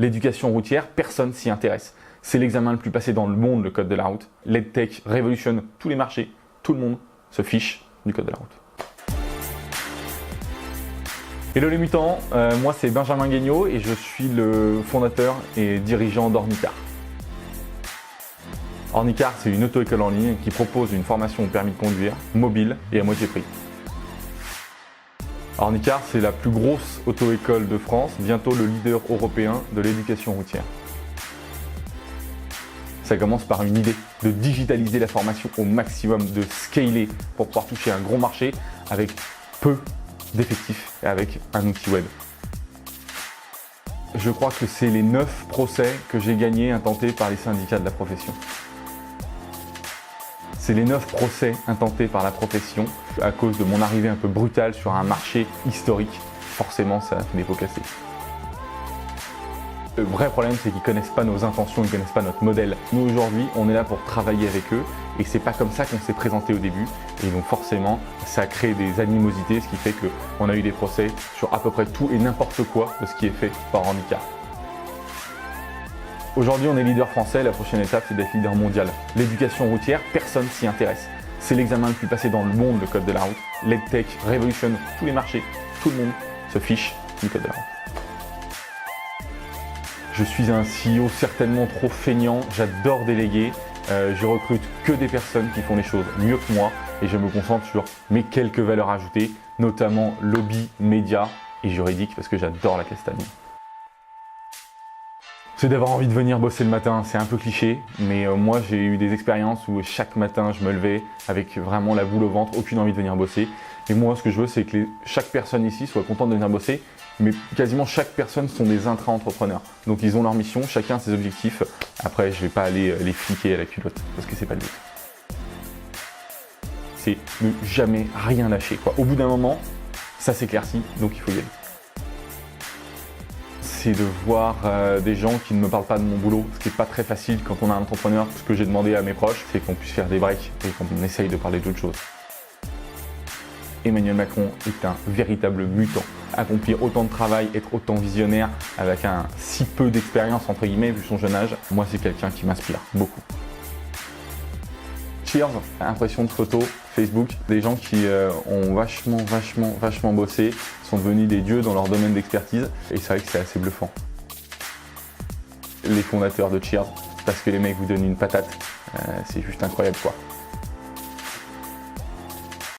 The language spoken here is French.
L'éducation routière, personne s'y intéresse. C'est l'examen le plus passé dans le monde, le code de la route. L'EdTech révolutionne tous les marchés. Tout le monde se fiche du code de la route. Hello les mutants, moi c'est Benjamin Guignot et je suis le fondateur et dirigeant d'Ornicar. Ornicar, c'est une auto-école en ligne qui propose une formation au permis de conduire, mobile et à moitié prix. Ornicar, c'est la plus grosse auto-école de France, bientôt le leader européen de l'éducation routière. Ça commence par une idée de digitaliser la formation au maximum, de scaler pour pouvoir toucher un gros marché avec peu d'effectifs et avec un outil web. Je crois que c'est les 9 procès que j'ai gagnés intentés par les syndicats de la profession. C'est les 9 procès intentés par la profession à cause de mon arrivée un peu brutale sur un marché historique. Forcément, ça a fait des pots cassés. Le vrai problème, c'est qu'ils ne connaissent pas nos intentions, ils ne connaissent pas notre modèle. Nous, aujourd'hui, on est là pour travailler avec eux et c'est pas comme ça qu'on s'est présenté au début. Et donc forcément, ça crée des animosités, ce qui fait qu'on a eu des procès sur à peu près tout et n'importe quoi de ce qui est fait par Ornicar. Aujourd'hui, on est leader français, la prochaine étape, c'est d'être leader mondial. L'éducation routière, personne s'y intéresse. C'est l'examen le plus passé dans le monde, le code de la route. L'EdTech révolutionne tous les marchés. Tout le monde se fiche du code de la route. Je suis un CEO certainement trop feignant, j'adore déléguer, je recrute que des personnes qui font les choses mieux que moi et je me concentre sur mes quelques valeurs ajoutées, notamment lobby, médias et juridique parce que j'adore la castagne. C'est d'avoir envie de venir bosser le matin, c'est un peu cliché, mais moi j'ai eu des expériences où chaque matin je me levais avec vraiment la boule au ventre, aucune envie de venir bosser. Et moi ce que je veux c'est que chaque personne ici soit contente de venir bosser, mais quasiment chaque personne sont des intra-entrepreneurs. Donc ils ont leur mission, chacun ses objectifs. Après je vais pas aller les fliquer à la culotte, parce que c'est pas le but. C'est ne jamais rien lâcher, quoi. Au bout d'un moment, ça s'éclaircit, donc il faut y aller. C'est de voir des gens qui ne me parlent pas de mon boulot, ce qui n'est pas très facile quand on est un entrepreneur. Ce que j'ai demandé à mes proches, c'est qu'on puisse faire des breaks et qu'on essaye de parler d'autres choses. Emmanuel Macron est un véritable mutant. Accomplir autant de travail, être autant visionnaire, avec un si peu d'expérience entre guillemets, vu son jeune âge, moi c'est quelqu'un qui m'inspire beaucoup. Cheers, impression de photo, Facebook, des gens qui ont vachement bossé, sont devenus des dieux dans leur domaine d'expertise et c'est vrai que c'est assez bluffant. Les fondateurs de Cheers, parce que les mecs vous donnent une patate, c'est juste incroyable quoi.